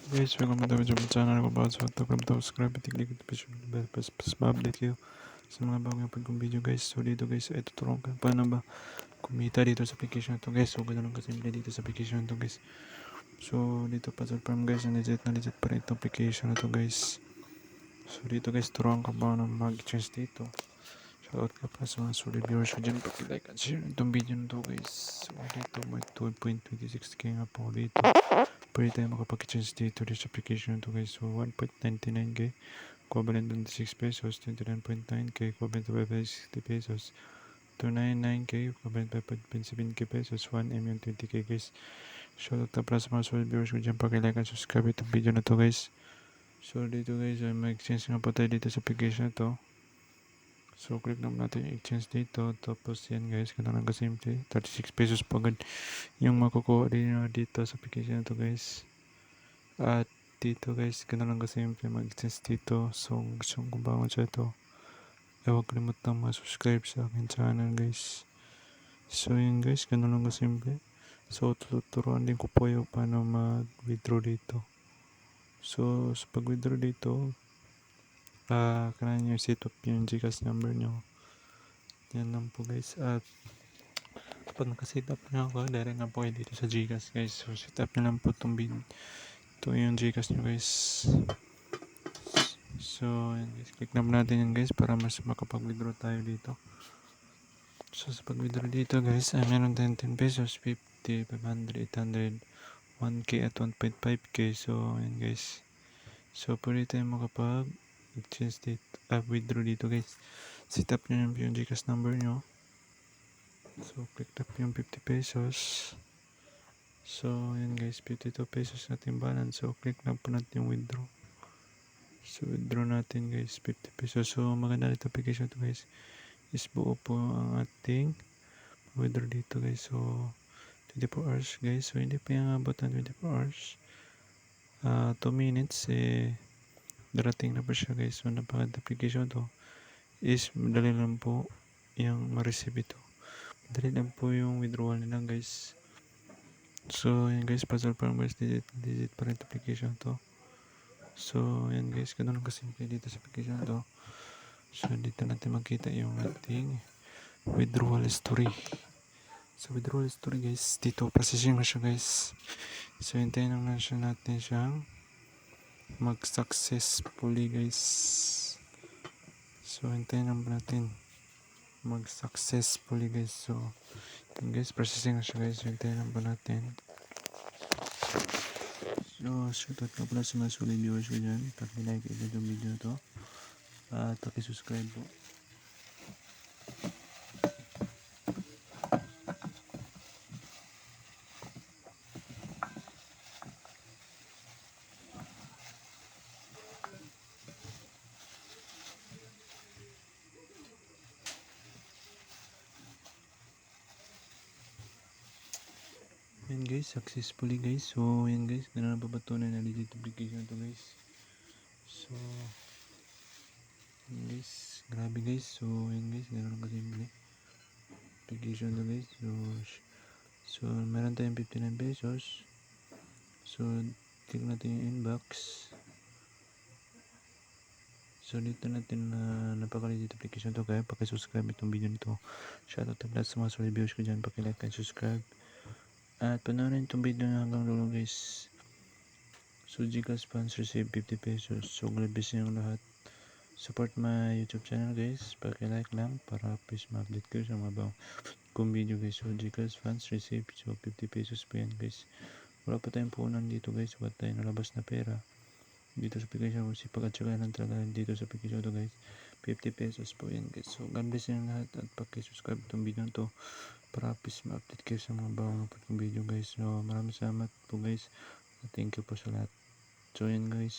Guys, welcome to my channel ko para sa subscribe at click notification bell para ma-update kayo sa mga bagong upload kong video guys. So dito guys, ay tuturuan ko paano ba kumita dito sa application na to guys. So ganoon kasimple dito sa application na to guys. So dito puzzle farm guys, na legit pa rin itong application na to guys. So dito guys, turuan ko paano mag-change dito. Shoutout ka pa sa mga solid viewers ko dyan. Pag-like at share itong video na to guys. So dito may 12.26k nga po dito. Pwede tayo makapag-change dito sa application na to guys. So 1.99k equivalent 26 pesos, 29.9k equivalent to 560 pesos, 299k equivalent 5.7k pesos, 1M yung 20k guys. Shoutout na para sa mga solid viewers ko dyan. Pag-like at subscribe itong video na to guys. So dito guys, ay mag-exchange nga po tayo dito sa application na to. So click naman natin yung exchange dito. Tapos yan guys, ganun lang kasimple. 36 pesos pa agad yung makukuha din dito sa application na to guys. At dito guys, ganun lang kasimple mag-exchange dito. So gusto kong kumbangon sa ito. Huwag kalimutang mag-subscribe sa akin channel guys. So yun guys, ganun lang kasimple. So tuturuan din ko po yung paano mag-withdraw dito. So sa pag-withdraw dito, kailangan nyo set up yung Gcash number nyo. Yan lang po guys. At kapag nakaset up nyo ako, direct nga po kayo dito sa Gcash guys. So set up nyo lang po itong ito yung Gcash nyo guys. So yan guys, click naman natin yan guys para mas makapag-withdraw tayo dito. So sa pag-withdraw dito guys, meron tayong 10 pesos, 50, 500, 800, 1k at 1.5k. So yan guys. So pwede tayo makapag-exchange dito, withdraw dito guys. Set up nyo yung Gcash number nyo. So click tap yung 50 pesos. So yan guys, 52 pesos natin balance. So click na po natin yung withdraw. So withdraw natin guys, 50 pesos. So maganda dito application to guys. Is buo po ang ating withdraw dito guys. So 24 hours guys. So hindi pa yung abot ng 24 hours. 2 minutes darating na po siya guys. So napakaganda application to. Is madali lang po yung ma-receive ito. Madali lang po yung withdrawal nila guys. So yan guys, puzzle farm guys, digit pa rin application to. So yan guys, ganun kasimple dito sa application to. So dito natin makita yung ating withdrawal history. So withdrawal history guys, dito processing na siya guys. So hintayin lang natin siyang mag-successfully guys. So hintayin lang natin mag-successfully guys. So yun guys, processing na siya guys. Hintayin lang natin. So shoutout ka pala sa mga solid viewers ko dyan. Pag-like itong video na to. At paki-subscribe po. Yan guys, successfully guys. So yan guys, ganun na papatunan na legit application to guys. So yan guys, grabe guys. So yan guys, ganun lang kasimple application to guys. So meron tayong 59 pesos. So click natin yung inbox. So dito natin napaka-legit application to, kaya paki-subscribe itong video nito. Shoutout to sa mga solid viewers ko dyan, paki-like and subscribe. At panoorin itong video na hanggang dulo guys. So Gcash funds receive 50 pesos. So grabe yung lahat. Support my YouTube channel guys. Paki-like lang para please ma-update ko sa mga bagong kong video guys. So Gcash funds receive. So 50 pesos po yan guys. Wala pa tayong punan dito guys. Wala tayong nalabas na pera dito sa application. Kung sipag at saka lang talaga dito sa application to guys. 50 pesos po yan guys. So God bless yung lahat. At paki-subscribe itong video to para please ma-update kayo sa mga bagong upload kong video guys. So maraming salamat po guys. Thank you po sa lahat. So yan guys.